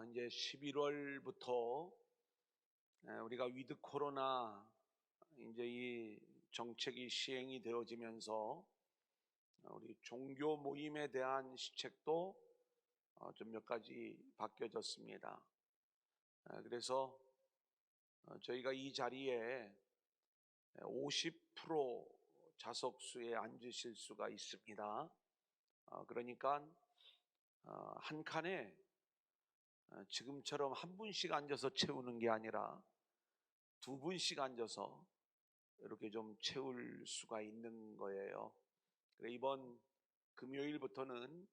이제 11월부터 우리가 위드 코로나 이제 이 정책이 시행이 되어지면서 우리 종교 모임에 대한 시책도 좀 몇 가지 바뀌어졌습니다. 그래서 저희가 이 자리에 50% 좌석수에 앉으실 수가 있습니다. 그러니까 한 칸에 지금처럼 한 분씩 앉아서 채우는 게 아니라 두 분씩 앉아서 이렇게 좀 채울 수가 있는 거예요. 그래 이번 금요일부터는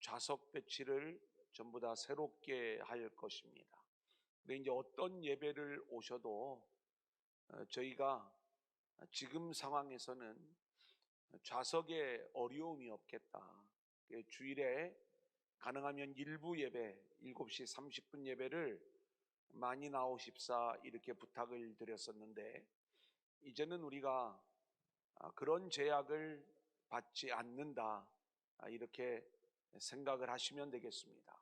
좌석 배치를 전부 다 새롭게 할 것입니다. 근데 이제 어떤 예배를 오셔도 저희가 지금 상황에서는 좌석에 어려움이 없겠다. 주일에 가능하면 일부 예배 7시 30분 예배를 많이 나오십사 이렇게 부탁을 드렸었는데, 이제는 우리가 그런 제약을 받지 않는다 이렇게 생각을 하시면 되겠습니다.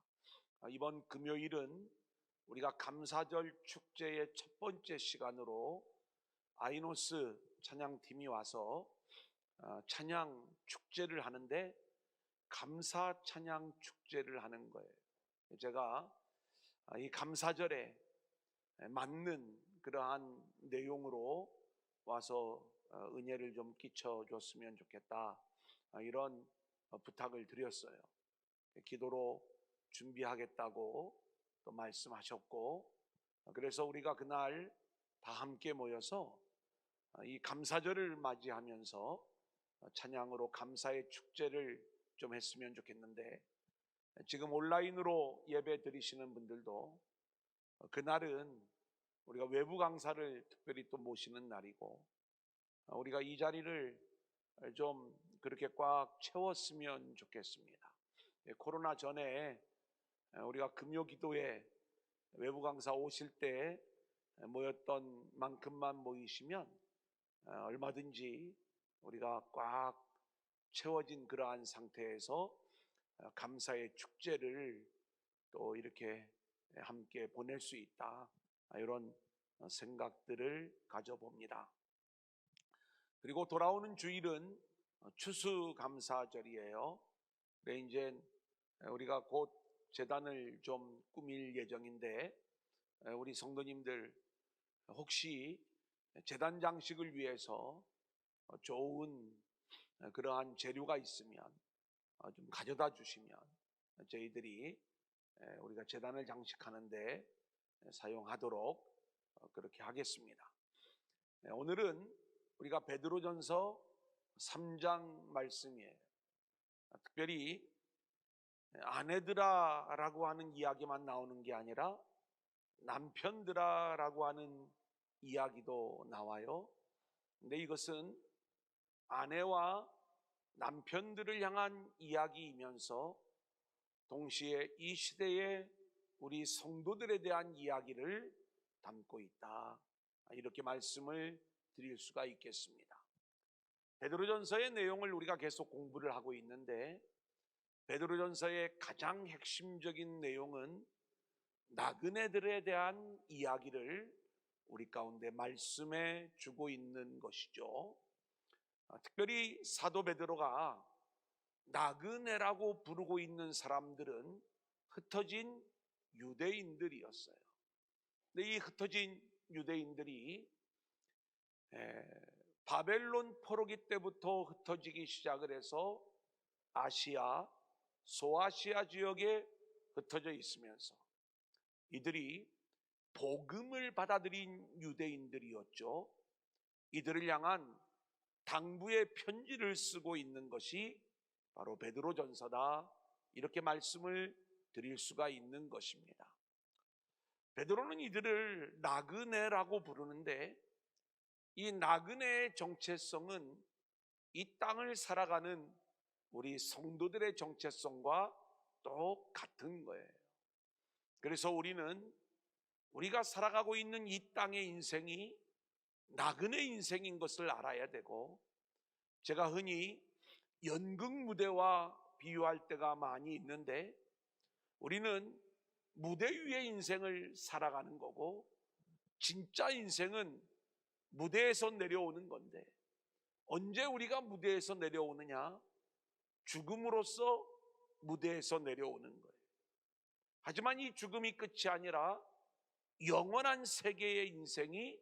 이번 금요일은 우리가 감사절 축제의 첫 번째 시간으로 아이노스 찬양팀이 와서 찬양 축제를 하는데, 감사 찬양 축제를 하는 거예요. 제가 이 감사절에 맞는 그러한 내용으로 와서 은혜를 좀 끼쳐줬으면 좋겠다, 이런 부탁을 드렸어요. 기도로 준비하겠다고 또 말씀하셨고, 그래서 우리가 그날 다 함께 모여서 이 감사절을 맞이하면서 찬양으로 감사의 축제를 좀 했으면 좋겠는데, 지금 온라인으로 예배 드리시는 분들도 그날은 우리가 외부 강사를 특별히 또 모시는 날이고, 우리가 이 자리를 좀 그렇게 꽉 채웠으면 좋겠습니다. 코로나 전에 우리가 금요 기도에 외부 강사 오실 때 모였던 만큼만 모이시면 얼마든지 우리가 꽉 채워진 그러한 상태에서 감사의 축제를 또 이렇게 함께 보낼 수 있다, 이런 생각들을 가져봅니다. 그리고 돌아오는 주일은 추수감사절이에요. 그래 이제 우리가 곧 제단을 좀 꾸밀 예정인데, 우리 성도님들 혹시 제단 장식을 위해서 좋은 그러한 재료가 있으면 좀 가져다 주시면 저희들이 우리가 제단을 장식하는데 사용하도록 그렇게 하겠습니다. 오늘은 우리가 베드로전서 3장 말씀이에요. 특별히 아내들아라고 하는 이야기만 나오는 게 아니라 남편들아라고 하는 이야기도 나와요. 근데 이것은 아내와 남편들을 향한 이야기이면서 동시에 이 시대의 우리 성도들에 대한 이야기를 담고 있다, 이렇게 말씀을 드릴 수가 있겠습니다. 베드로전서의 내용을 우리가 계속 공부를 하고 있는데, 베드로전서의 가장 핵심적인 내용은 나그네들에 대한 이야기를 우리 가운데 말씀해 주고 있는 것이죠. 특별히 사도 베드로가 나그네라고 부르고 있는 사람들은 흩어진 유대인들이었어요. 근데 이 흩어진 유대인들이 바벨론 포로기 때부터 흩어지기 시작을 해서 아시아, 소아시아 지역에 흩어져 있으면서 이들이 복음을 받아들인 유대인들이었죠. 이들을 향한 당부의 편지를 쓰고 있는 것이 바로 베드로전서다, 이렇게 말씀을 드릴 수가 있는 것입니다. 베드로는 이들을 나그네라고 부르는데, 이 나그네의 정체성은 이 땅을 살아가는 우리 성도들의 정체성과 똑같은 거예요. 그래서 우리가 살아가고 있는 이 땅의 인생이 나그네 인생인 것을 알아야 되고, 제가 흔히 연극 무대와 비유할 때가 많이 있는데, 우리는 무대 위의 인생을 살아가는 거고, 진짜 인생은 무대에서 내려오는 건데, 언제 우리가 무대에서 내려오느냐? 죽음으로써 무대에서 내려오는 거예요. 하지만 이 죽음이 끝이 아니라 영원한 세계의 인생이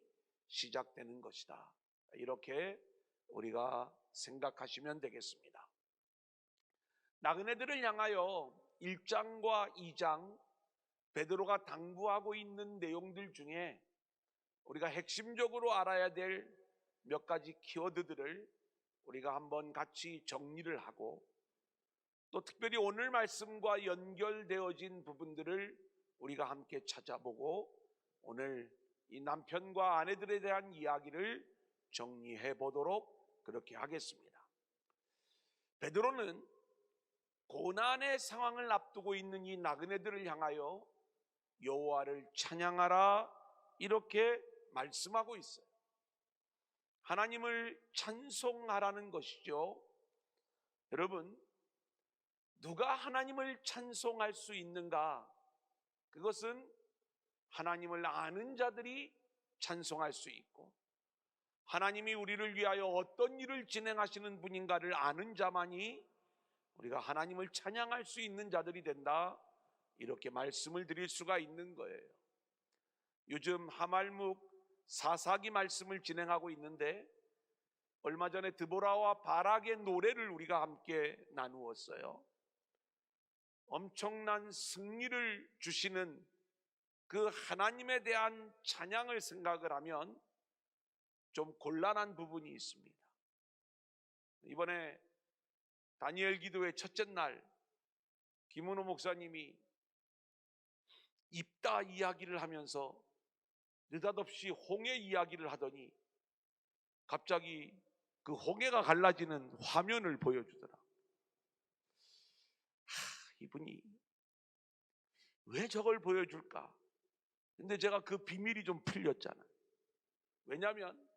시작되는 것이다. 이렇게 우리가 생각하시면 되겠습니다. 나그네들을 향하여 1장과 2장 베드로가 당부하고 있는 내용들 중에 우리가 핵심적으로 알아야 될 몇 가지 키워드들을 우리가 한번 같이 정리를 하고, 또 특별히 오늘 말씀과 연결되어진 부분들을 우리가 함께 찾아보고, 오늘 이 남편과 아내들에 대한 이야기를 정리해 보도록 그렇게 하겠습니다. 베드로는 고난의 상황을 앞두고 있는 이 나그네들을 향하여 여호와를 찬양하라 이렇게 말씀하고 있어요. 하나님을 찬송하라는 것이죠. 여러분, 누가 하나님을 찬송할 수 있는가? 그것은 하나님을 아는 자들이 찬송할 수 있고, 하나님이 우리를 위하여 어떤 일을 진행하시는 분인가를 아는 자만이 우리가 하나님을 찬양할 수 있는 자들이 된다, 이렇게 말씀을 드릴 수가 있는 거예요. 요즘 하말묵 사사기 말씀을 진행하고 있는데, 얼마 전에 드보라와 바락의 노래를 우리가 함께 나누었어요. 엄청난 승리를 주시는 그 하나님에 대한 찬양을 생각을 하면 좀 곤란한 부분이 있습니다. 이번에 다니엘 기도회 첫째 날 김은호 목사님이 입다 이야기를 하면서 느닷없이 홍해 이야기를 하더니 갑자기 그 홍해가 갈라지는 화면을 보여주더라. 이분이 왜 저걸 보여줄까? 근데 제가 그 비밀이 좀 풀렸잖아요. 왜냐하면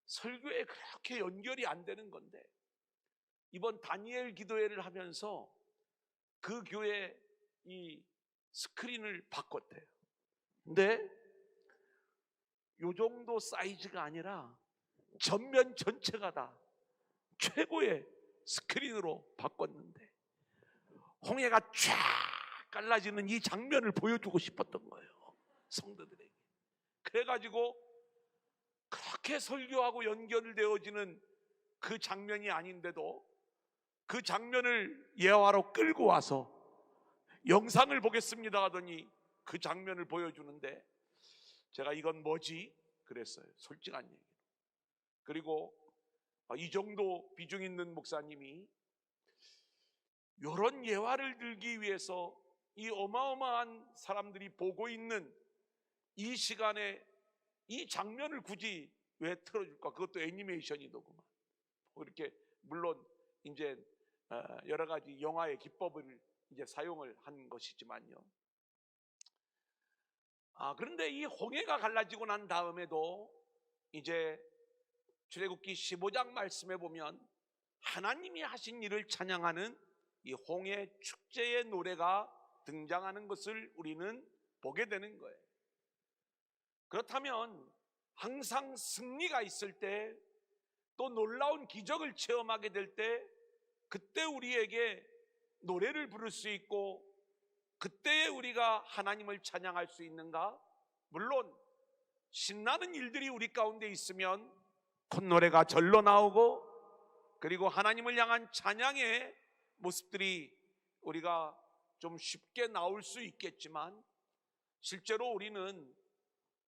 설교에 그렇게 연결이 안 되는 건데, 이번 다니엘 기도회를 하면서 그 교회 이 스크린을 바꿨대요. 근데 요 정도 사이즈가 아니라 전면 전체가 다 최고의 스크린으로 바꿨는데, 홍해가 쫙 갈라지는 이 장면을 보여주고 싶었던 거예요, 성도들에게. 그래가지고 그렇게 설교하고 연결되어지는 그 장면이 아닌데도 그 장면을 예화로 끌고 와서 영상을 보겠습니다 하더니 그 장면을 보여주는데, 제가 이건 뭐지? 그랬어요, 솔직한 얘기. 그리고 이 정도 비중 있는 목사님이 이런 예화를 들기 위해서 이 어마어마한 사람들이 보고 있는 이 시간에 이 장면을 굳이 왜 틀어줄까? 그것도 애니메이션이더구만. 이렇게 물론 이제 여러 가지 영화의 기법을 이제 사용을 한 것이지만요. 그런데 이 홍해가 갈라지고 난 다음에도 이제 출애굽기 15장 말씀에 보면 하나님이 하신 일을 찬양하는 이 홍해 축제의 노래가 등장하는 것을 우리는 보게 되는 거예요. 그렇다면 항상 승리가 있을 때, 또 놀라운 기적을 체험하게 될 때, 그때 우리에게 노래를 부를 수 있고 그때에 우리가 하나님을 찬양할 수 있는가? 물론 신나는 일들이 우리 가운데 있으면 콧노래가 절로 나오고, 그리고 하나님을 향한 찬양의 모습들이 우리가 좀 쉽게 나올 수 있겠지만, 실제로 우리는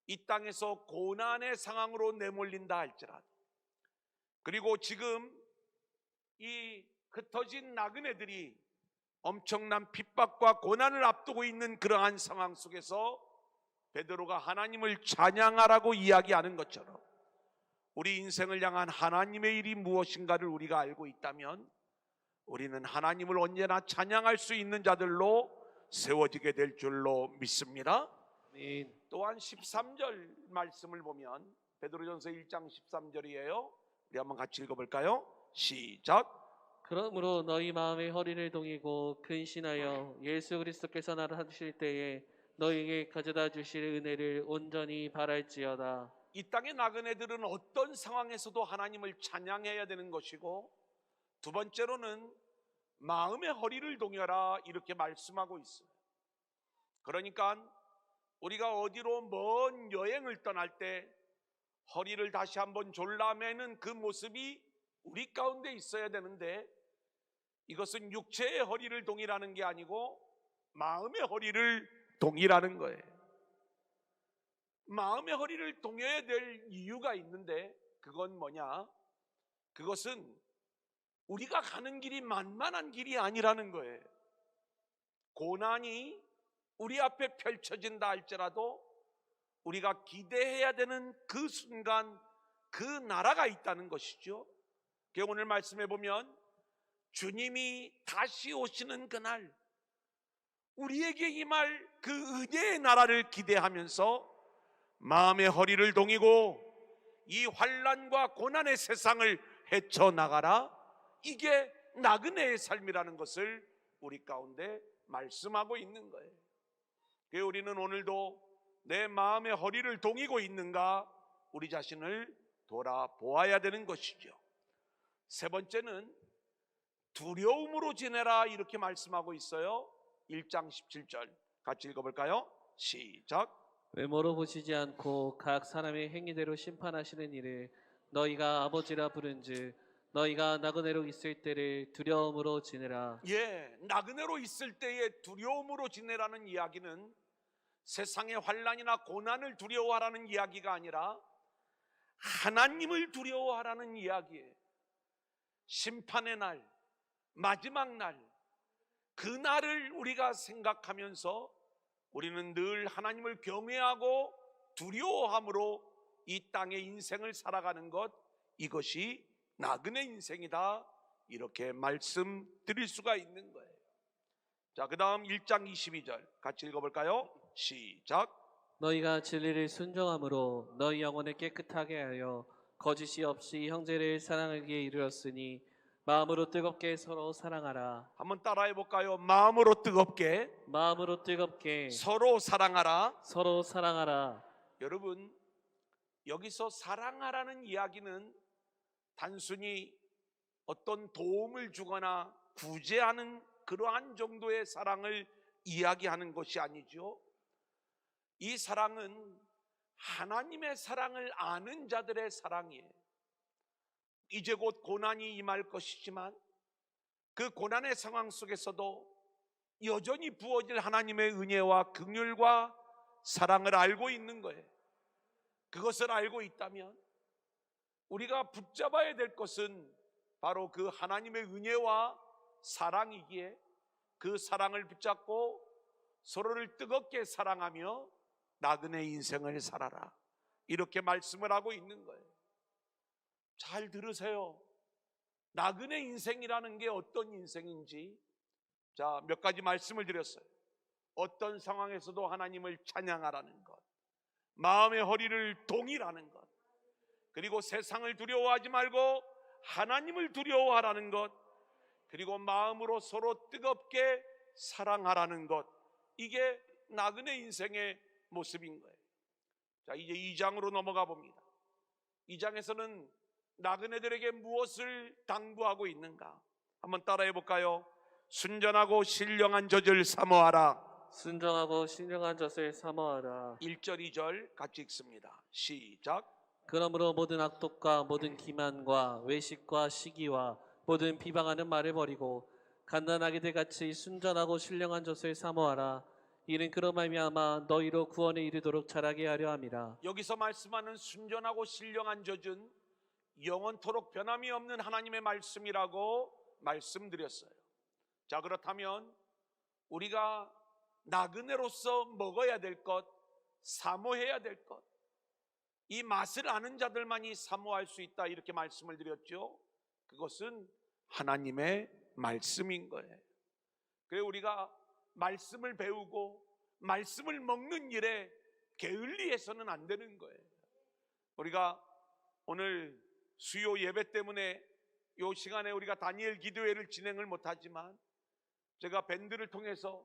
이 땅에서 고난의 상황으로 내몰린다 할지라도, 그리고 지금 이 흩어진 나그네들이 엄청난 핍박과 고난을 앞두고 있는 그러한 상황 속에서 베드로가 하나님을 찬양하라고 이야기하는 것처럼, 우리 인생을 향한 하나님의 일이 무엇인가를 우리가 알고 있다면 우리는 하나님을 언제나 찬양할 수 있는 자들로 세워지게 될 줄로 믿습니다. 또한 13절 말씀을 보면 베드로전서 1장 13절이에요. 우리 한번 같이 읽어볼까요? 시작. 그러므로 너희 마음의 허리를 동이고 근신하여 예수 그리스도께서 나를 하실 때에 너희에게 가져다 주실 은혜를 온전히 바랄지어다. 이 땅의 나그네들은 어떤 상황에서도 하나님을 찬양해야 되는 것이고, 두 번째로는 마음의 허리를 동여라 이렇게 말씀하고 있어요. 그러니까 우리가 어디로 먼 여행을 떠날 때 허리를 다시 한번 졸라매는 그 모습이 우리 가운데 있어야 되는데, 이것은 육체의 허리를 동이라는 게 아니고 마음의 허리를 동이라는 거예요. 마음의 허리를 동여야 될 이유가 있는데, 그건 뭐냐? 그것은 우리가 가는 길이 만만한 길이 아니라는 거예요. 고난이 우리 앞에 펼쳐진다 할지라도 우리가 기대해야 되는 그 순간, 그 나라가 있다는 것이죠. 오늘 말씀해 보면 주님이 다시 오시는 그날, 우리에게 임할 그 은혜의 나라를 기대하면서 마음의 허리를 동이고 이 환난과 고난의 세상을 헤쳐나가라, 이게 나그네의 삶이라는 것을 우리 가운데 말씀하고 있는 거예요. 그래서 우리는 오늘도 내 마음의 허리를 동이고 있는가, 우리 자신을 돌아보아야 되는 것이죠. 세 번째는 두려움으로 지내라 이렇게 말씀하고 있어요. 1장 17절 같이 읽어볼까요? 시작. 외모로 보시지 않고 각 사람의 행위대로 심판하시는 이를 너희가 아버지라 부른즉 너희가 나그네로 있을 때를 두려움으로 지내라. 나그네로 있을 때에 두려움으로 지내라는 이야기는 세상의 환난이나 고난을 두려워하라는 이야기가 아니라 하나님을 두려워하라는 이야기예요. 심판의 날, 마지막 날, 그 날을 우리가 생각하면서 우리는 늘 하나님을 경외하고 두려워함으로 이 땅의 인생을 살아가는 것, 이것이 나그네 인생이다 이렇게 말씀드릴 수가 있는 거예요. 자, 그 다음 1장 22절 같이 읽어볼까요? 시작. 너희가 진리를 순종함으로 너희 영혼을 깨끗하게 하여 거짓이 없이 형제를 사랑하기에 이르렀으니 마음으로 뜨겁게 서로 사랑하라. 한번 따라해 볼까요? 마음으로 뜨겁게 서로 사랑하라. 서로 사랑하라. 여러분, 여기서 사랑하라는 이야기는 단순히 어떤 도움을 주거나 구제하는 그러한 정도의 사랑을 이야기하는 것이 아니죠. 이 사랑은 하나님의 사랑을 아는 자들의 사랑이에요. 이제 곧 고난이 임할 것이지만 그 고난의 상황 속에서도 여전히 부어질 하나님의 은혜와 긍휼과 사랑을 알고 있는 거예요. 그것을 알고 있다면 우리가 붙잡아야 될 것은 바로 그 하나님의 은혜와 사랑이기에 그 사랑을 붙잡고 서로를 뜨겁게 사랑하며 나그네 인생을 살아라 이렇게 말씀을 하고 있는 거예요. 잘 들으세요. 나그네 인생이라는 게 어떤 인생인지 자, 몇 가지 말씀을 드렸어요. 어떤 상황에서도 하나님을 찬양하라는 것, 마음의 허리를 동이라는 것, 그리고 세상을 두려워하지 말고 하나님을 두려워하라는 것, 그리고 마음으로 서로 뜨겁게 사랑하라는 것, 이게 나그네 인생의 모습인 거예요. 자, 이제 2장으로 넘어가 봅니다. 2장에서는 나그네들에게 무엇을 당부하고 있는가? 한번 따라해 볼까요? 순전하고 신령한 젖을 사모하라. 순정하고 신령한 젖을 사모하라. 1절 2절 같이 읽습니다. 시작. 그러므로 모든 악독과 모든 기만과 외식과 시기와 모든 비방하는 말을 버리고 갓난아기들 같이 순전하고 신령한 젖을 사모하라. 이는 그로 말미암아 너희로 구원에 이르도록 자라게 하려 함이라. 여기서 말씀하는 순전하고 신령한 젖은 영원토록 변함이 없는 하나님의 말씀이라고 말씀드렸어요. 자, 그렇다면 우리가 나그네로서 먹어야 될 것, 사모해야 될 것, 이 맛을 아는 자들만이 사모할 수 있다 이렇게 말씀을 드렸죠. 그것은 하나님의 말씀인 거예요. 그래서 우리가 말씀을 배우고 말씀을 먹는 일에 게을리해서는 안 되는 거예요. 우리가 오늘 수요 예배 때문에 이 시간에 우리가 다니엘 기도회를 진행을 못하지만 제가 밴드를 통해서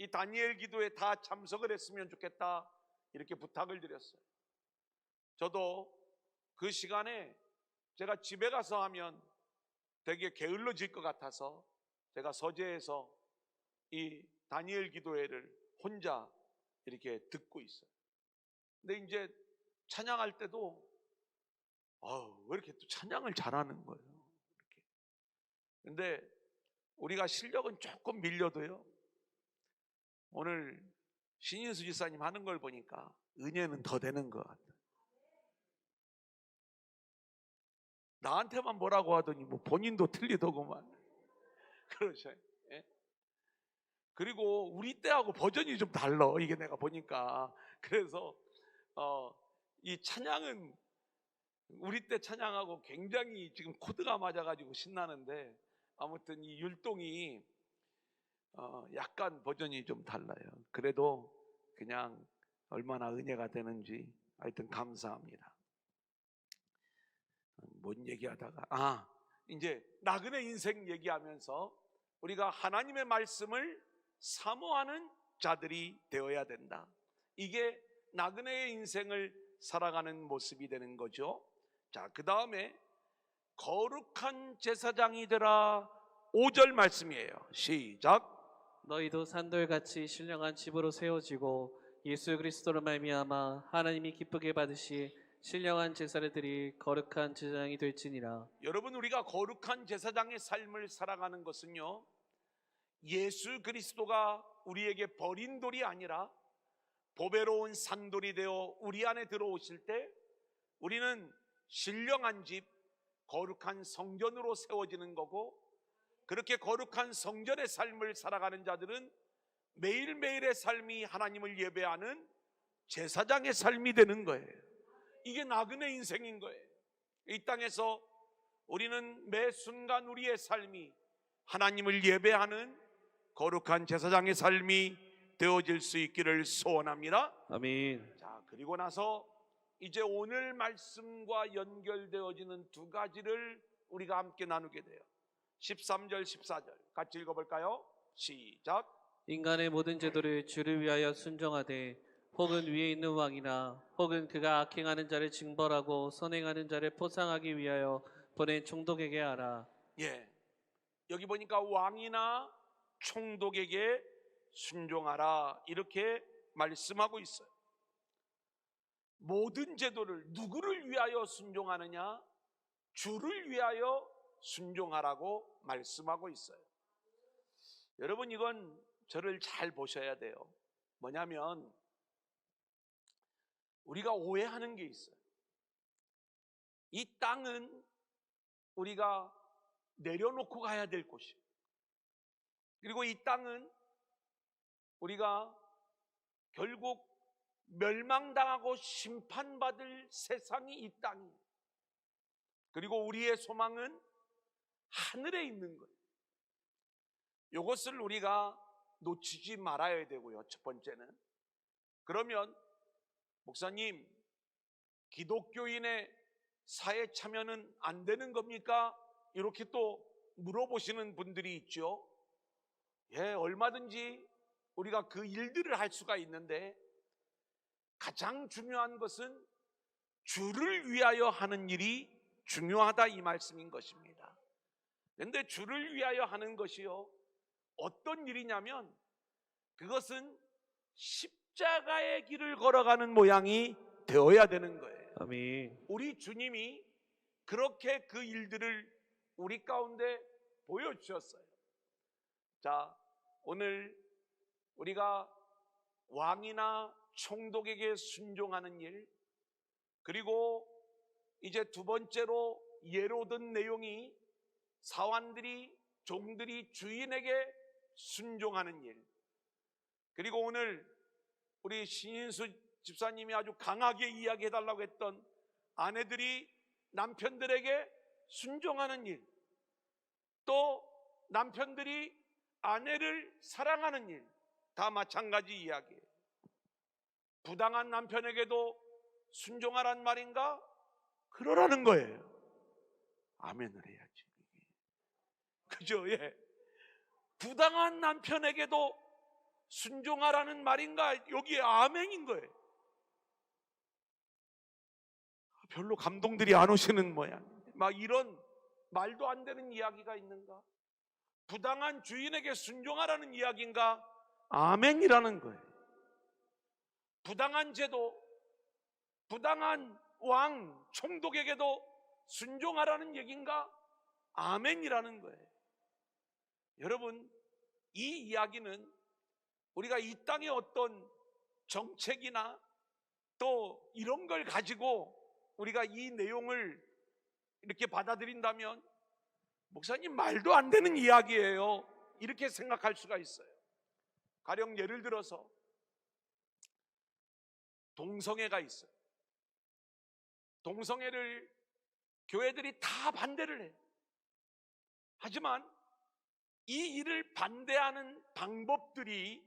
이 다니엘 기도에 다 참석을 했으면 좋겠다 이렇게 부탁을 드렸어요. 저도 그 시간에 제가 집에 가서 하면 되게 게을러질 것 같아서 제가 서재에서 이 다니엘 기도회를 혼자 이렇게 듣고 있어요. 근데 이제 찬양할 때도 왜 이렇게 또 찬양을 잘하는 거예요. 이렇게. 근데 우리가 실력은 조금 밀려도요, 오늘 신인수 지사님 하는 걸 보니까 은혜는 더 되는 것 같아요. 나한테만 뭐라고 하더니 뭐 본인도 틀리더구만. 그러죠. 예? 그리고 우리 때하고 버전이 좀 달라. 이게 내가 보니까. 그래서 이 찬양은 우리 때 찬양하고 굉장히 지금 코드가 맞아가지고 신나는데, 아무튼 이 율동이 약간 버전이 좀 달라요. 그래도 그냥 얼마나 은혜가 되는지 하여튼 감사합니다. 뭔 얘기하다가 이제 나그네 인생 얘기하면서 우리가 하나님의 말씀을 사모하는 자들이 되어야 된다. 이게 나그네의 인생을 살아가는 모습이 되는 거죠. 자, 그 다음에 거룩한 제사장이 되라. 5절 말씀이에요. 시작. 너희도 산돌같이 신령한 집으로 세워지고 예수 그리스도로 말미암아 하나님이 기쁘게 받으시 신령한 제사를 드릴 거룩한 제사장이 될지니라. 여러분, 우리가 거룩한 제사장의 삶을 살아가는 것은요, 예수 그리스도가 우리에게 버린 돌이 아니라 보배로운 산돌이 되어 우리 안에 들어오실 때 우리는 신령한 집, 거룩한 성전으로 세워지는 거고, 그렇게 거룩한 성전의 삶을 살아가는 자들은 매일매일의 삶이 하나님을 예배하는 제사장의 삶이 되는 거예요. 이게 나그네 인생인 거예요. 이 땅에서 우리는 매 순간 우리의 삶이 하나님을 예배하는 거룩한 제사장의 삶이 되어질 수 있기를 소원합니다. 아멘. 자, 그리고 나서 이제 오늘 말씀과 연결되어지는 두 가지를 우리가 함께 나누게 돼요. 13절 14절 같이 읽어볼까요? 시작. 인간의 모든 제도를 주를 위하여 순종하되 혹은 위에 있는 왕이나 혹은 그가 악행하는 자를 징벌하고 선행하는 자를 포상하기 위하여 보낸 총독에게 하라. 예, 여기 보니까 왕이나 총독에게 순종하라 이렇게 말씀하고 있어요. 모든 제도를 누구를 위하여 순종하느냐? 주를 위하여 순종하라고 말씀하고 있어요. 여러분, 이건 저를 잘 보셔야 돼요. 뭐냐면 우리가 오해하는 게 있어요. 이 땅은 우리가 내려놓고 가야 될 곳이에요. 그리고 이 땅은 우리가 결국 멸망당하고 심판받을 세상이 이 땅이에요. 그리고 우리의 소망은 하늘에 있는 거예요. 이것을 우리가 놓치지 말아야 되고요. 첫 번째는, 그러면 목사님, 기독교인의 사회 참여는 안 되는 겁니까? 이렇게 또 물어보시는 분들이 있죠. 예, 얼마든지 우리가 그 일들을 할 수가 있는데 가장 중요한 것은 주를 위하여 하는 일이 중요하다 이 말씀인 것입니다. 그런데 주를 위하여 하는 것이요, 어떤 일이냐면 그것은 십자가의 길을 걸어가는 모양이 되어야 되는 거예요. 아멘. 우리 주님이 그렇게 그 일들을 우리 가운데 보여주셨어요. 자, 오늘 우리가 왕이나 총독에게 순종하는 일, 그리고 이제 두 번째로 예로 든 내용이 사환들이, 종들이 주인에게 순종하는 일, 그리고 오늘 우리 신인수 집사님이 아주 강하게 이야기해달라고 했던 아내들이 남편들에게 순종하는 일, 또 남편들이 아내를 사랑하는 일, 다 마찬가지 이야기예요. 부당한 남편에게도 순종하란 말인가? 그러라는 거예요. 아멘을 해야지. 그죠? 예. 부당한 남편에게도 순종하라는 말인가? 여기에 아멘인 거예요. 별로 감동들이 안 오시는 모양. 막 이런 말도 안 되는 이야기가 있는가? 부당한 주인에게 순종하라는 이야기인가? 아멘이라는 거예요. 부당한 제도, 부당한 왕, 총독에게도 순종하라는 얘기인가? 아멘이라는 거예요. 여러분, 이 이야기는 우리가 이 땅의 어떤 정책이나 또 이런 걸 가지고 우리가 이 내용을 이렇게 받아들인다면 목사님 말도 안 되는 이야기예요, 이렇게 생각할 수가 있어요. 가령 예를 들어서 동성애가 있어요. 동성애를 교회들이 다 반대를 해요. 하지만 이 일을 반대하는 방법들이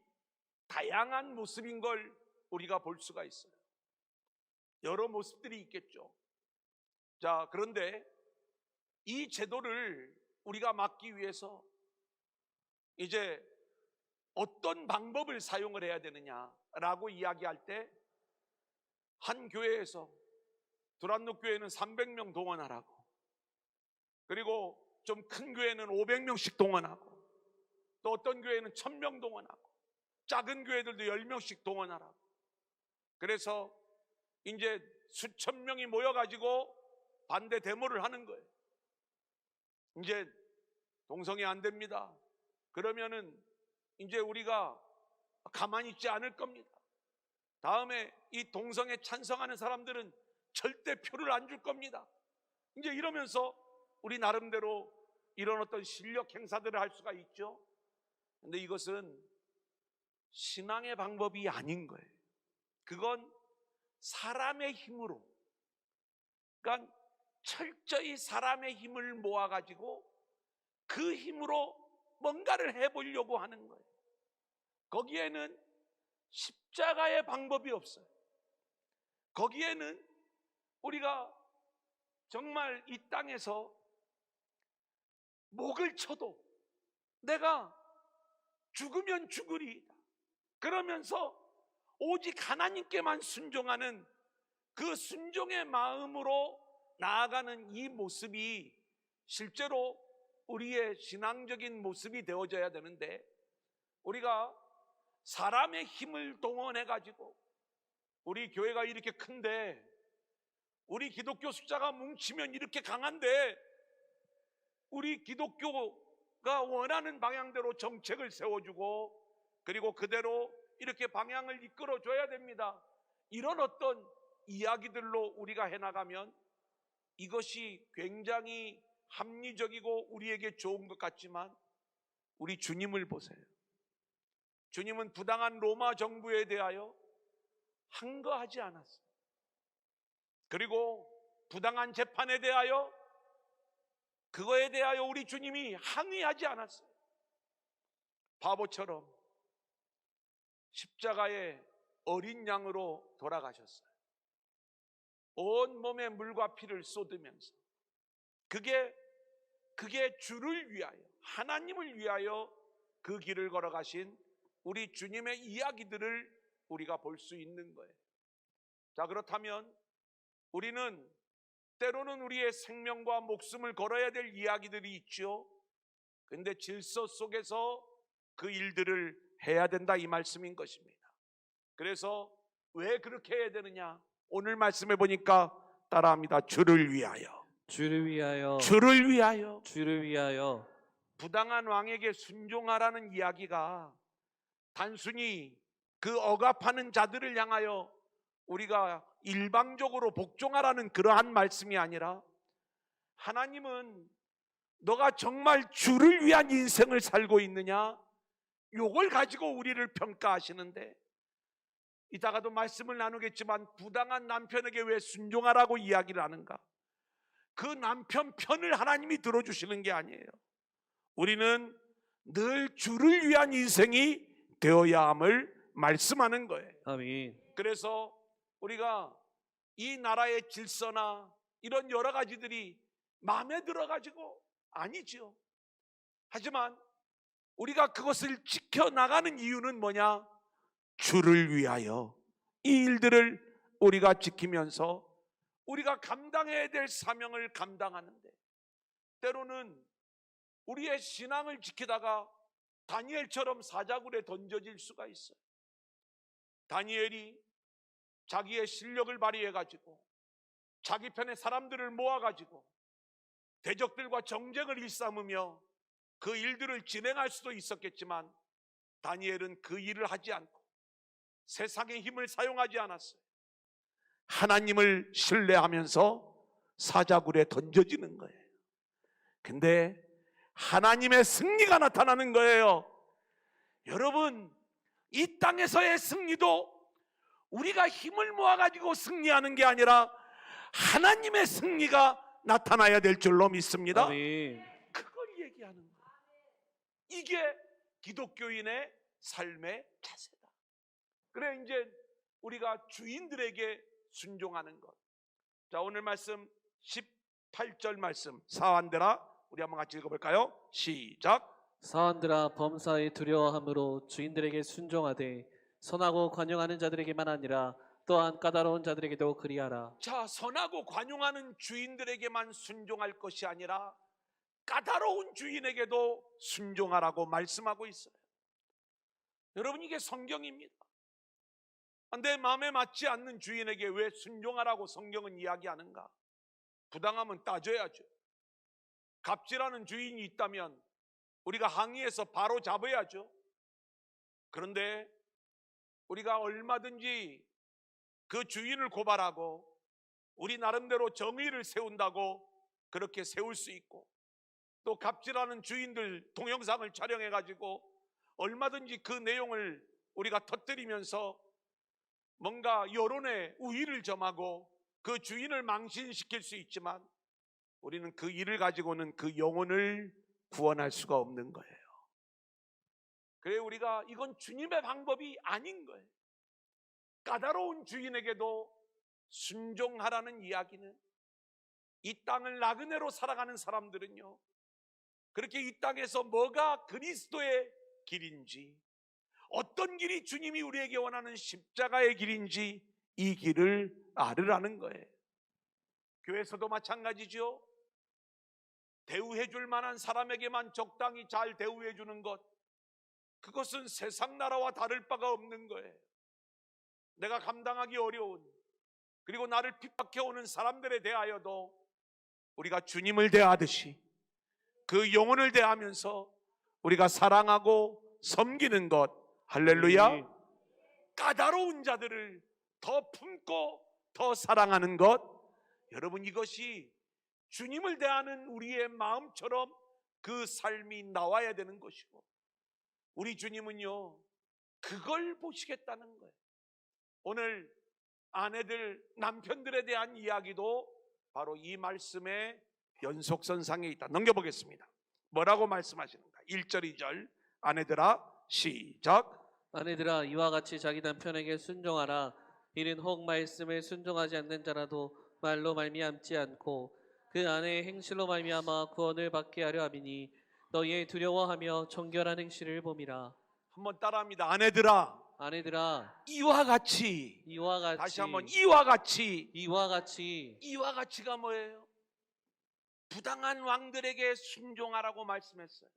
다양한 모습인 걸 우리가 볼 수가 있어요. 여러 모습들이 있겠죠. 자, 그런데 이 제도를 우리가 막기 위해서 이제 어떤 방법을 사용을 해야 되느냐라고 이야기할 때, 한 교회에서 두란노 교회는 300명 동원하라고, 그리고 좀 큰 교회는 500명씩 동원하고, 또 어떤 교회는 1000명 동원하고, 작은 교회들도 10명씩 동원하라고. 그래서 이제 수천 명이 모여가지고 반대 데모를 하는 거예요. 이제 동성애 안 됩니다. 그러면은 이제 우리가 가만히 있지 않을 겁니다. 다음에 이 동성애 찬성하는 사람들은 절대 표를 안 줄 겁니다. 이제 이러면서 우리 나름대로 이런 어떤 실력 행사들을 할 수가 있죠. 근데 이것은 신앙의 방법이 아닌 거예요. 그건 사람의 힘으로, 그러니까 철저히 사람의 힘을 모아가지고 그 힘으로 뭔가를 해보려고 하는 거예요. 거기에는 십자가의 방법이 없어요. 거기에는 우리가 정말 이 땅에서 목을 쳐도 내가 죽으면 죽으리이다, 그러면서 오직 하나님께만 순종하는 그 순종의 마음으로 나아가는 이 모습이 실제로 우리의 신앙적인 모습이 되어져야 되는데, 우리가 사람의 힘을 동원해 가지고 우리 교회가 이렇게 큰데, 우리 기독교 숫자가 뭉치면 이렇게 강한데, 우리 기독교가 원하는 방향대로 정책을 세워주고 그리고 그대로 이렇게 방향을 이끌어줘야 됩니다, 이런 어떤 이야기들로 우리가 해나가면 이것이 굉장히 합리적이고 우리에게 좋은 것 같지만, 우리 주님을 보세요. 주님은 부당한 로마 정부에 대하여 항거하지 않았어요. 그리고 부당한 재판에 대하여, 그거에 대하여 우리 주님이 항의하지 않았어요. 바보처럼 십자가의 어린 양으로 돌아가셨어요. 온 몸에 물과 피를 쏟으면서 그게 주를 위하여, 하나님을 위하여 그 길을 걸어가신 우리 주님의 이야기들을 우리가 볼 수 있는 거예요. 자, 그렇다면 우리는 때로는 우리의 생명과 목숨을 걸어야 될 이야기들이 있죠. 그런데 질서 속에서 그 일들을 해야 된다, 이 말씀인 것입니다. 그래서 왜 그렇게 해야 되느냐? 오늘 말씀해 보니까 따라합니다. 주를 위하여. 주를 위하여. 주를 위하여. 주를 위하여. 부당한 왕에게 순종하라는 이야기가 단순히 그 억압하는 자들을 향하여 우리가 일방적으로 복종하라는 그러한 말씀이 아니라, 하나님은 너가 정말 주를 위한 인생을 살고 있느냐, 요걸 가지고 우리를 평가하시는데, 이따가도 말씀을 나누겠지만 부당한 남편에게 왜 순종하라고 이야기를 하는가? 그 남편 편을 하나님이 들어주시는 게 아니에요. 우리는 늘 주를 위한 인생이 되어야 함을 말씀하는 거예요. 아멘. 그래서 우리가 이 나라의 질서나 이런 여러 가지들이 마음에 들어가지고 아니지요. 하지만 우리가 그것을 지켜나가는 이유는 뭐냐? 주를 위하여 이 일들을 우리가 지키면서 우리가 감당해야 될 사명을 감당하는데, 때로는 우리의 신앙을 지키다가 다니엘처럼 사자굴에 던져질 수가 있어요. 다니엘이 자기의 실력을 발휘해가지고 자기 편의 사람들을 모아가지고 대적들과 정쟁을 일삼으며 그 일들을 진행할 수도 있었겠지만, 다니엘은 그 일을 하지 않고 세상의 힘을 사용하지 않았어요. 하나님을 신뢰하면서 사자굴에 던져지는 거예요. 근데 하나님의 승리가 나타나는 거예요. 여러분, 이 땅에서의 승리도 우리가 힘을 모아가지고 승리하는 게 아니라 하나님의 승리가 나타나야 될 줄로 믿습니다. 아멘. 그걸 얘기하는 거예요. 이게 기독교인의 삶의 자세다. 그래, 이제 우리가 주인들에게 순종하는 것. 자, 오늘 말씀 18절 말씀, 사환들아, 우리 한번 같이 읽어볼까요? 시작. 사원들아, 범사에 두려워함으로 주인들에게 순종하되 선하고 관용하는 자들에게만 아니라 또한 까다로운 자들에게도 그리하라. 자, 선하고 관용하는 주인들에게만 순종할 것이 아니라 까다로운 주인에게도 순종하라고 말씀하고 있어요. 여러분, 이게 성경입니다. 내 마음에 맞지 않는 주인에게 왜 순종하라고 성경은 이야기하는가? 부당하면 따져야죠. 갑질하는 주인이 있다면 우리가 항의해서 바로 잡아야죠. 그런데 우리가 얼마든지 그 주인을 고발하고 우리 나름대로 정의를 세운다고 그렇게 세울 수 있고, 또 갑질하는 주인들 동영상을 촬영해 가지고 얼마든지 그 내용을 우리가 터뜨리면서 뭔가 여론의 우위를 점하고 그 주인을 망신시킬 수 있지만, 우리는 그 일을 가지고는 그 영혼을 구원할 수가 없는 거예요. 그래, 우리가 이건 주님의 방법이 아닌 거예요. 까다로운 주인에게도 순종하라는 이야기는, 이 땅을 나그네로 살아가는 사람들은요, 그렇게 이 땅에서 뭐가 그리스도의 길인지, 어떤 길이 주님이 우리에게 원하는 십자가의 길인지 이 길을 알으라는 거예요. 교회에서도 마찬가지죠. 대우해 줄 만한 사람에게만 적당히 잘 대우해 주는 것, 그것은 세상 나라와 다를 바가 없는 거예요. 내가 감당하기 어려운, 그리고 나를 핍박해오는 사람들에 대하여도 우리가 주님을 대하듯이 그 영혼을 대하면서 우리가 사랑하고 섬기는 것. 할렐루야. 까다로운 자들을 더 품고 더 사랑하는 것, 여러분, 이것이 주님을 대하는 우리의 마음처럼 그 삶이 나와야 되는 것이고, 우리 주님은요 그걸 보시겠다는 거예요. 오늘 아내들, 남편들에 대한 이야기도 바로 이 말씀의 연속선상에 있다. 넘겨보겠습니다. 뭐라고 말씀하시는가? 1절 2절 아내들아, 시작. 아내들아, 이와 같이 자기 남편에게 순종하라. 이는 혹 말씀에 순종하지 않는 자라도 말로 말미암지 않고 그 아내의 행실로 말미암아 구원을 받게 하려 함이니 너희의 두려워하며 정결한 행실을 봄이라. 한번 따라합니다. 아내들아, 아내들아, 이와 같이. 이와 같이. 다시 한번, 이와 같이. 이와 같이. 이와 같이가 뭐예요? 부당한 왕들에게 순종하라고 말씀했어요.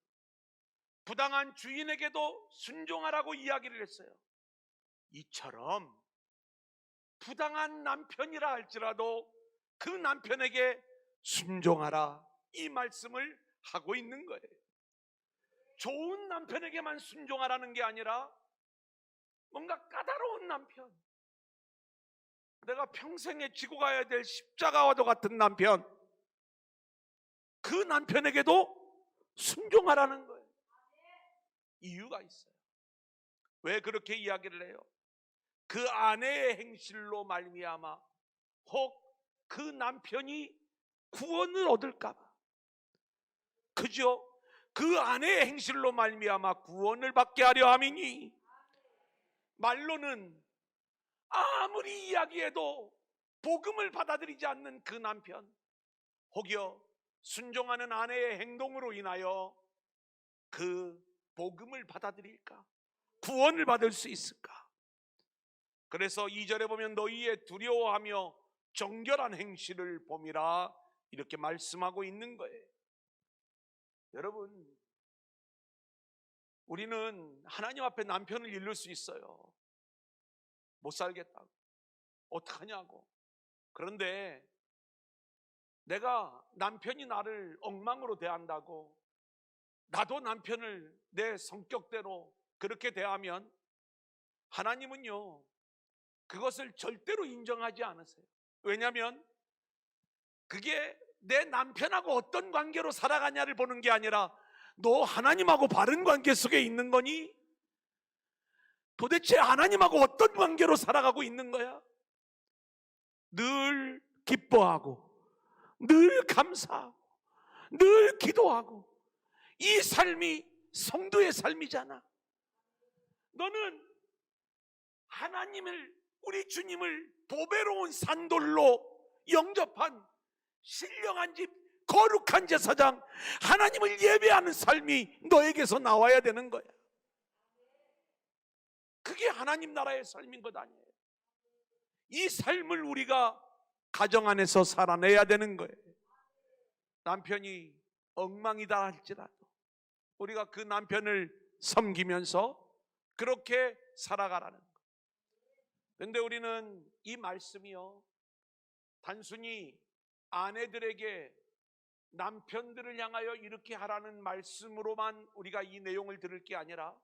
부당한 주인에게도 순종하라고 이야기를 했어요. 이처럼 부당한 남편이라 할지라도 그 남편에게 순종하라, 이 말씀을 하고 있는 거예요. 좋은 남편에게만 순종하라는 게 아니라 뭔가 까다로운 남편, 내가 평생에 지고 가야 될 십자가와도 같은 남편, 그 남편에게도 순종하라는 거예요. 이유가 있어요. 왜 그렇게 이야기를 해요? 그 아내의 행실로 말미암아 혹 그 남편이 구원을 얻을까 봐, 그죠? 그 아내의 행실로 말미암아 구원을 받게 하려 함이니, 말로는 아무리 이야기해도 복음을 받아들이지 않는 그 남편, 혹여 순종하는 아내의 행동으로 인하여 그 복음을 받아들일까? 구원을 받을 수 있을까? 그래서 2절에 보면 너희의 두려워하며 정결한 행실을 봄이라 이렇게 말씀하고 있는 거예요. 여러분, 우리는 하나님 앞에 남편을 잃을 수 있어요. 못 살겠다고, 어떡하냐고. 그런데 내가 남편이 나를 엉망으로 대한다고 나도 남편을 내 성격대로 그렇게 대하면 하나님은요 그것을 절대로 인정하지 않으세요. 왜냐하면 그게 내 남편하고 어떤 관계로 살아가냐를 보는 게 아니라 너 하나님하고 바른 관계 속에 있는 거니? 도대체 하나님하고 어떤 관계로 살아가고 있는 거야? 늘 기뻐하고 늘 감사하고 늘 기도하고 이 삶이 성도의 삶이잖아. 너는 하나님을, 우리 주님을 보배로운 산돌로 영접한 신령한 집, 거룩한 제사장, 하나님을 예배하는 삶이 너에게서 나와야 되는 거야. 그게 하나님 나라의 삶인 것 아니에요. 이 삶을 우리가 가정 안에서 살아내야 되는 거예요. 남편이 엉망이다 할지라도 우리가 그 남편을 섬기면서 그렇게 살아가라는 거예요. 그런데 우리는 이 말씀이요 단순히 아내들에게 남편들을 향하여 이렇게 하라는 말씀으로만 우리가 이 내용을 들을 게 아니라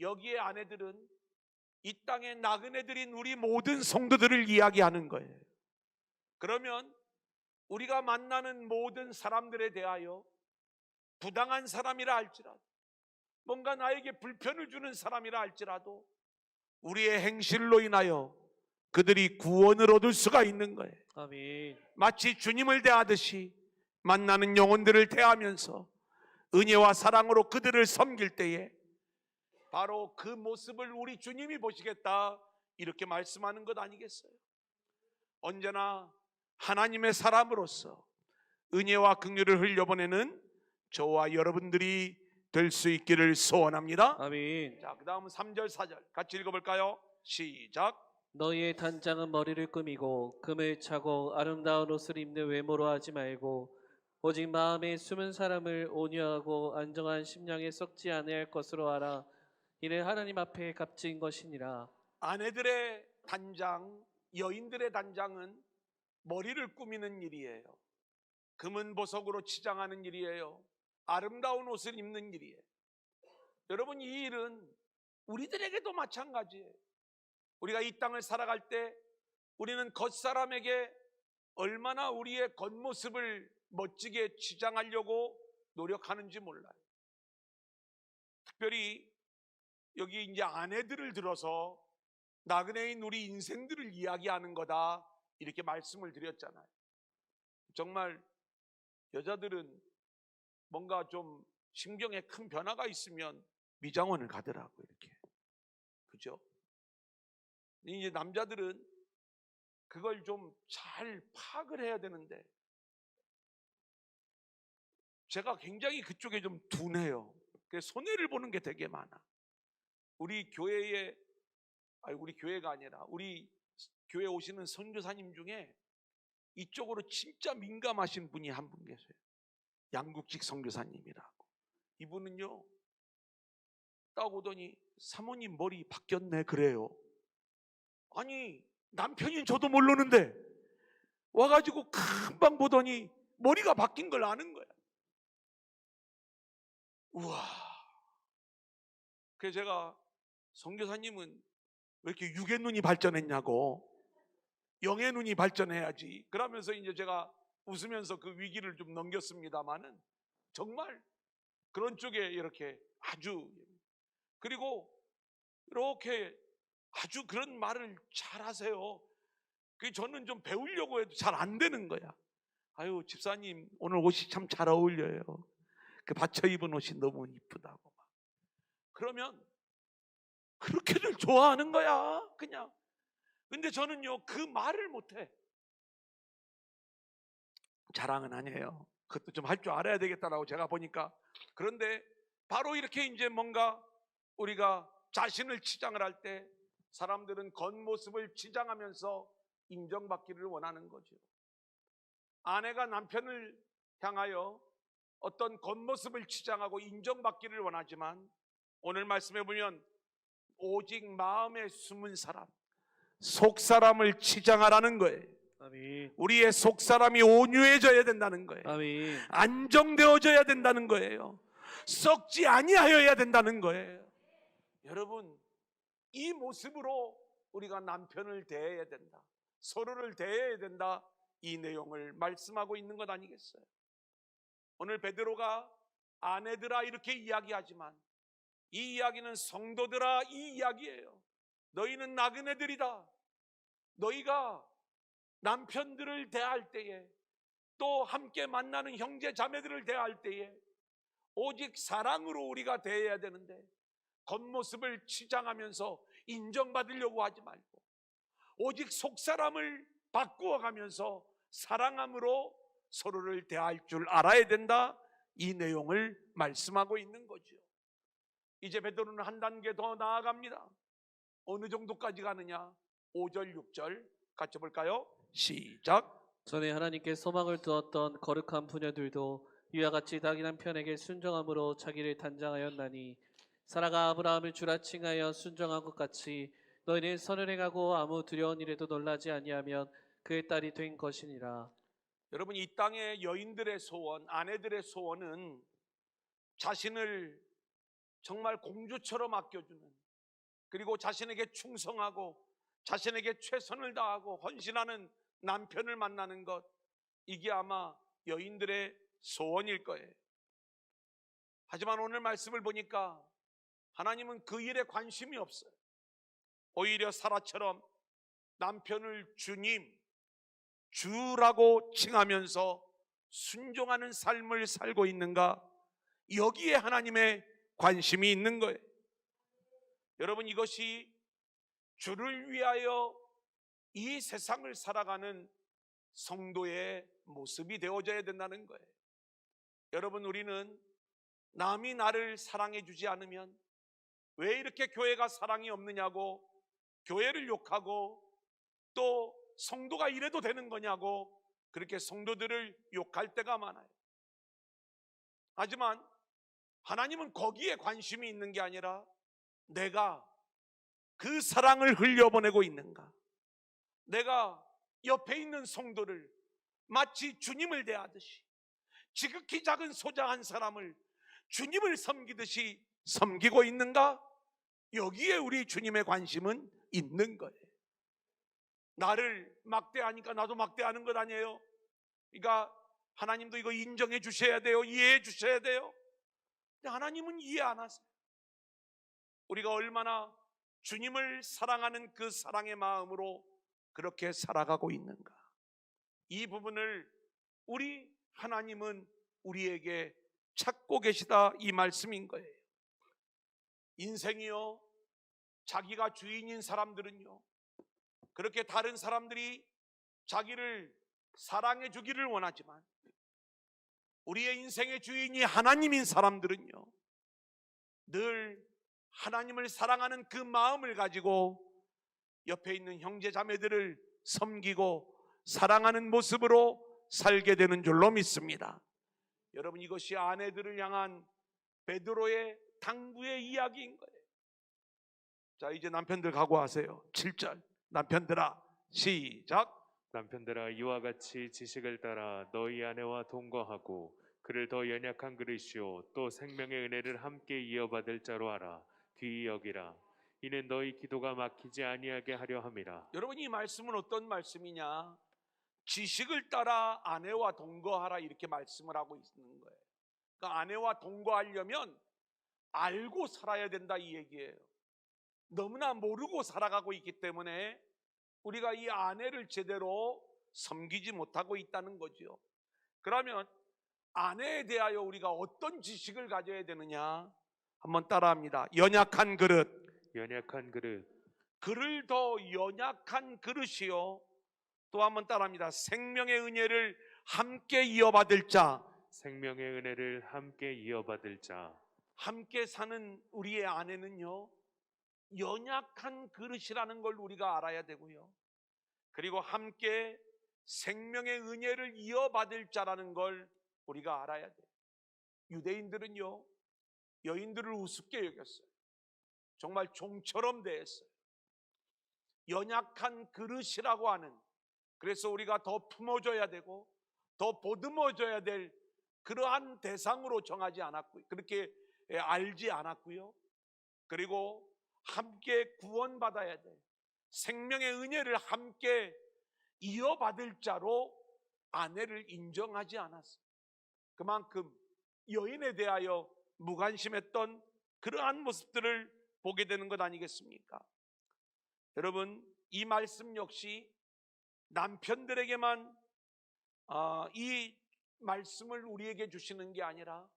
여기에 아내들은 이 땅의 나그네들인 우리 모든 성도들을 이야기하는 거예요. 그러면 우리가 만나는 모든 사람들에 대하여 부당한 사람이라 할지라도 뭔가 나에게 불편을 주는 사람이라 할지라도 우리의 행실로 인하여 그들이 구원을 얻을 수가 있는 거예요. 아멘. 마치 주님을 대하듯이 만나는 영혼들을 대하면서 은혜와 사랑으로 그들을 섬길 때에 바로 그 모습을 우리 주님이 보시겠다 이렇게 말씀하는 것 아니겠어요? 언제나 하나님의 사람으로서 은혜와 긍휼을 흘려보내는 저와 여러분들이 될 수 있기를 소원합니다. 아멘. 자, 그 다음 3절 4절 같이 읽어볼까요? 시작. 너희의 단장은 머리를 꾸미고 금을 차고 아름다운 옷을 입는 외모로 하지 말고 오직 마음에 숨은 사람을 온유하고 안정한 심령에 썩지 아니할 것으로 하라. 이는 하나님 앞에 값진 것이니라. 아내들의 단장, 여인들의 단장은 머리를 꾸미는 일이에요. 금은 보석으로 치장하는 일이에요. 아름다운 옷을 입는 일이에요. 여러분, 이 일은 우리들에게도 마찬가지예요. 우리가 이 땅을 살아갈 때 우리는 겉사람에게 얼마나 우리의 겉모습을 멋지게 치장하려고 노력하는지 몰라요. 특별히 여기 이제 아내들을 들어서 나그네인 우리 인생들을 이야기하는 거다 이렇게 말씀을 드렸잖아요. 정말 여자들은 뭔가 좀 신경에 큰 변화가 있으면 미장원을 가더라고 이렇게. 그죠? 이제 남자들은 그걸 좀 잘 파악을 해야 되는데 제가 굉장히 그쪽에 좀 둔해요. 그래서 손해를 보는 게 되게 많아. 우리 교회에 우리 교회가 아니라 우리 교회 오시는 선교사님 중에 이쪽으로 진짜 민감하신 분이 한 분 계세요. 양국직 선교사님이라고. 이분은요 딱 오더니 사모님 머리 바뀌었네 그래요. 아니 남편인 저도 모르는데 와가지고 금방 보더니 머리가 바뀐 걸 아는 거야. 우와. 그래서 제가 선교사님은 왜 이렇게 육의 눈이 발전했냐고, 영의 눈이 발전해야지. 그러면서 이제 제가 웃으면서 그 위기를 좀 넘겼습니다만은 정말 그런 쪽에 이렇게 아주, 그리고 이렇게 아주 그런 말을 잘 하세요. 그 저는 좀 배우려고 해도 잘 안 되는 거야. 아유 집사님 오늘 옷이 참 잘 어울려요. 그 받쳐 입은 옷이 너무 이쁘다고. 그러면 그렇게들 좋아하는 거야 그냥. 근데 저는요 그 말을 못해. 자랑은 아니에요. 그것도 좀 할 줄 알아야 되겠다라고 제가 보니까. 그런데 바로 이렇게 이제 뭔가 우리가 자신을 치장을 할 때 사람들은 겉모습을 치장하면서 인정받기를 원하는 거죠. 아내가 남편을 향하여 어떤 겉모습을 치장하고 인정받기를 원하지만 오늘 말씀해 보면 오직 마음에 숨은 사람, 속사람을 치장하라는 거예요. 아멘. 우리의 속사람이 온유해져야 된다는 거예요. 아멘. 안정되어져야 된다는 거예요. 썩지 아니하여야 된다는 거예요. 여러분, 이 모습으로 우리가 남편을 대해야 된다, 서로를 대해야 된다, 이 내용을 말씀하고 있는 것 아니겠어요? 오늘 베드로가 아내들아 이렇게 이야기하지만 이 이야기는 성도들아 이 이야기예요. 너희는 나그네들이다. 너희가 남편들을 대할 때에, 또 함께 만나는 형제 자매들을 대할 때에 오직 사랑으로 우리가 대해야 되는데 겉모습을 치장하면서 인정받으려고 하지 말고 오직 속사람을 바꾸어가면서 사랑함으로 서로를 대할 줄 알아야 된다, 이 내용을 말씀하고 있는 거죠. 이제 베드로는 한 단계 더 나아갑니다. 어느 정도까지 가느냐? 5절 6절 같이 볼까요? 시작. 전에 하나님께 소망을 두었던 거룩한 부녀들도 이와 같이 자기 남편에게 순종함으로 자기를 단장하였나니 사라가 아브라함을 주라 칭하여 순종한 것 같이 너희는 선을 행하고 아무 두려운 일에도 놀라지 아니하면 그의 딸이 된 것이니라. 여러분, 이 땅의 여인들의 소원, 아내들의 소원은 자신을 정말 공주처럼 아껴주는, 그리고 자신에게 충성하고 자신에게 최선을 다하고 헌신하는 남편을 만나는 것, 이게 아마 여인들의 소원일 거예요. 하지만 오늘 말씀을 보니까 하나님은 그 일에 관심이 없어요. 오히려 사라처럼 남편을 주님, 주라고 칭하면서 순종하는 삶을 살고 있는가, 여기에 하나님의 관심이 있는 거예요. 여러분, 이것이 주를 위하여 이 세상을 살아가는 성도의 모습이 되어져야 된다는 거예요. 여러분, 우리는 남이 나를 사랑해 주지 않으면 왜 이렇게 교회가 사랑이 없느냐고 교회를 욕하고, 또 성도가 이래도 되는 거냐고 그렇게 성도들을 욕할 때가 많아요. 하지만 하나님은 거기에 관심이 있는 게 아니라 내가 그 사랑을 흘려보내고 있는가, 내가 옆에 있는 성도를 마치 주님을 대하듯이, 지극히 작은 소자 한 사람을 주님을 섬기듯이 섬기고 있는가, 여기에 우리 주님의 관심은 있는 거예요. 나를 막대하니까 나도 막대하는 것 아니에요. 그러니까 하나님도 이거 인정해 주셔야 돼요. 이해해 주셔야 돼요. 근데 하나님은 이해 안 하세요. 우리가 얼마나 주님을 사랑하는 그 사랑의 마음으로 그렇게 살아가고 있는가, 이 부분을 우리 하나님은 우리에게 찾고 계시다, 이 말씀인 거예요. 인생이요, 자기가 주인인 사람들은요, 그렇게 다른 사람들이 자기를 사랑해 주기를 원하지만 우리의 인생의 주인이 하나님인 사람들은요, 늘 하나님을 사랑하는 그 마음을 가지고 옆에 있는 형제 자매들을 섬기고 사랑하는 모습으로 살게 되는 줄로 믿습니다. 여러분, 이것이 아내들을 향한 베드로의 당부의 이야기인 거예요. 자, 이제 남편들 각오하세요. 7절 남편들아 시작. 남편들아 이와 같이 지식을 따라 너희 아내와 동거하고 그를 더 연약한 그릇이요 또 생명의 은혜를 함께 이어받을 자로 알아 귀히 여기라. 이는 너희 기도가 막히지 아니하게 하려 함이라. 여러분, 이 말씀은 어떤 말씀이냐? 지식을 따라 아내와 동거하라, 이렇게 말씀을 하고 있는 거예요. 그러니까 아내와 동거하려면 알고 살아야 된다, 이 얘기예요. 너무나 모르고 살아가고 있기 때문에 우리가 이 아내를 제대로 섬기지 못하고 있다는 거죠. 그러면 아내에 대하여 우리가 어떤 지식을 가져야 되느냐? 한번 따라합니다. 연약한 그릇. 연약한 그릇. 그를 더 연약한 그릇이요. 또 한번 따라합니다. 생명의 은혜를 함께 이어받을 자. 생명의 은혜를 함께 이어받을 자. 함께 사는 우리의 아내는요, 연약한 그릇이라는 걸 우리가 알아야 되고요. 그리고 함께 생명의 은혜를 이어받을 자라는 걸 우리가 알아야 돼요. 유대인들은요, 여인들을 우습게 여겼어요. 정말 종처럼 대했어요. 연약한 그릇이라고 하는, 그래서 우리가 더 품어줘야 되고 더 보듬어줘야 될 그러한 대상으로 정하지 않았고요. 그렇게 알지 않았고요. 그리고 함께 구원받아야 돼. 생명의 은혜를 함께 이어받을 자로 아내를 인정하지 않았어요. 그만큼 여인에 대하여 무관심했던 그러한 모습들을 보게 되는 것 아니겠습니까? 여러분, 이 말씀 역시 남편들에게만 이 말씀을 우리에게 주시는 게 아니라,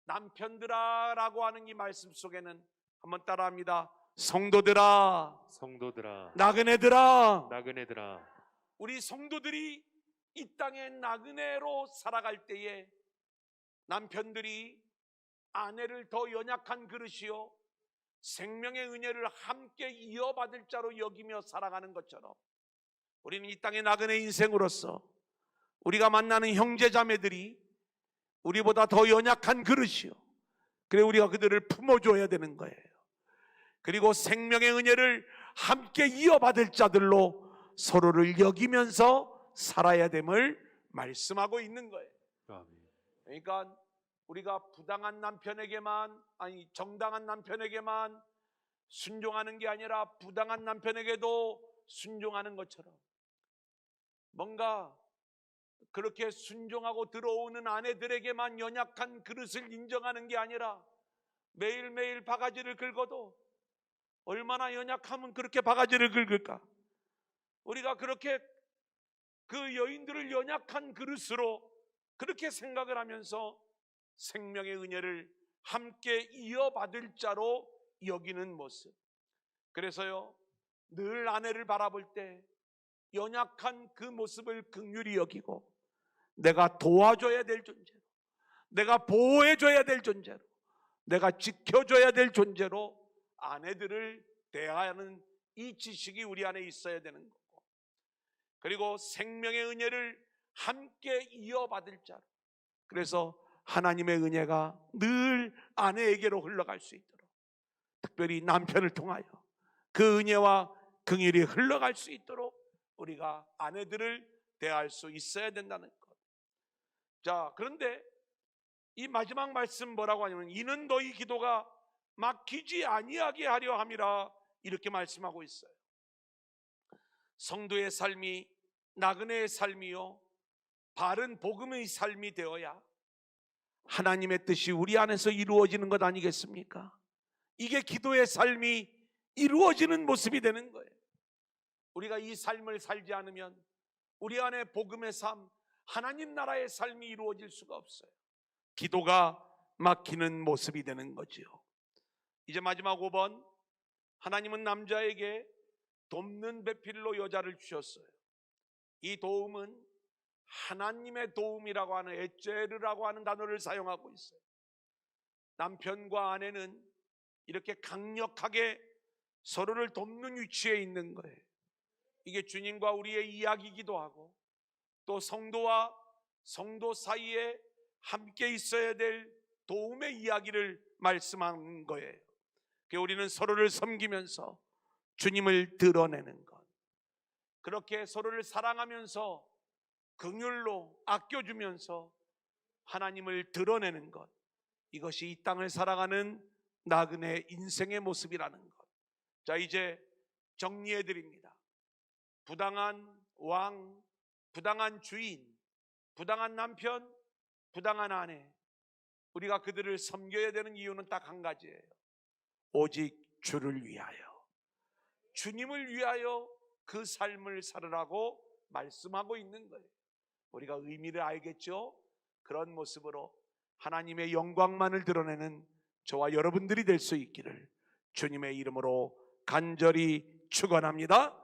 남편들아라고 하는 이 말씀 속에는, 한번 따라합니다. 성도들아, 성도들아, 나그네들아. 나그네들아, 우리 성도들이 이 땅의 나그네로 살아갈 때에 남편들이 아내를 더 연약한 그릇이요 생명의 은혜를 함께 이어받을 자로 여기며 살아가는 것처럼, 우리는 이 땅의 나그네 인생으로서 우리가 만나는 형제자매들이 우리보다 더 연약한 그릇이요, 그래 우리가 그들을 품어줘야 되는 거예요. 그리고 생명의 은혜를 함께 이어받을 자들로 서로를 여기면서 살아야 됨을 말씀하고 있는 거예요. 아멘. 그러니까 우리가 부당한 남편에게만, 아니 정당한 남편에게만 순종하는 게 아니라 부당한 남편에게도 순종하는 것처럼, 뭔가 그렇게 순종하고 들어오는 아내들에게만 연약한 그릇을 인정하는 게 아니라, 매일매일 바가지를 긁어도 얼마나 연약하면 그렇게 바가지를 긁을까? 우리가 그렇게 그 여인들을 연약한 그릇으로 그렇게 생각을 하면서 생명의 은혜를 함께 이어받을 자로 여기는 모습. 그래서요, 늘 아내를 바라볼 때 연약한 그 모습을 긍휼히 여기고, 내가 도와줘야 될 존재로, 내가 보호해줘야 될 존재로, 내가 지켜줘야 될 존재로 아내들을 대하는 이 지식이 우리 안에 있어야 되는 거고, 그리고 생명의 은혜를 함께 이어받을 자로, 그래서 하나님의 은혜가 늘 아내에게로 흘러갈 수 있도록, 특별히 남편을 통하여 그 은혜와 긍휼이 흘러갈 수 있도록 우리가 아내들을 대할 수 있어야 된다는 것. 자, 그런데 이 마지막 말씀 뭐라고 하냐면, 이는 너희 기도가 막히지 아니하게 하려 함이라, 이렇게 말씀하고 있어요. 성도의 삶이 나그네의 삶이요 바른 복음의 삶이 되어야 하나님의 뜻이 우리 안에서 이루어지는 것 아니겠습니까? 이게 기도의 삶이 이루어지는 모습이 되는 거예요. 우리가 이 삶을 살지 않으면 우리 안에 복음의 삶, 하나님 나라의 삶이 이루어질 수가 없어요. 기도가 막히는 모습이 되는 거지요. 이제 마지막 5번, 하나님은 남자에게 돕는 배필로 여자를 주셨어요. 이 도움은 하나님의 도움이라고 하는, 에제르라고 하는 단어를 사용하고 있어요. 남편과 아내는 이렇게 강력하게 서로를 돕는 위치에 있는 거예요. 이게 주님과 우리의 이야기이기도 하고, 또 성도와 성도 사이에 함께 있어야 될 도움의 이야기를 말씀하는 거예요. 우리는 서로를 섬기면서 주님을 드러내는 것, 그렇게 서로를 사랑하면서 긍휼로 아껴주면서 하나님을 드러내는 것, 이것이 이 땅을 살아가는 나그네 인생의 모습이라는 것. 자, 이제 정리해 드립니다. 부당한 왕, 부당한 주인, 부당한 남편, 부당한 아내, 우리가 그들을 섬겨야 되는 이유는 딱 한 가지예요. 오직 주를 위하여, 주님을 위하여 그 삶을 살으라고 말씀하고 있는 거예요. 우리가 의미를 알겠죠? 그런 모습으로 하나님의 영광만을 드러내는 저와 여러분들이 될 수 있기를 주님의 이름으로 간절히 축원합니다.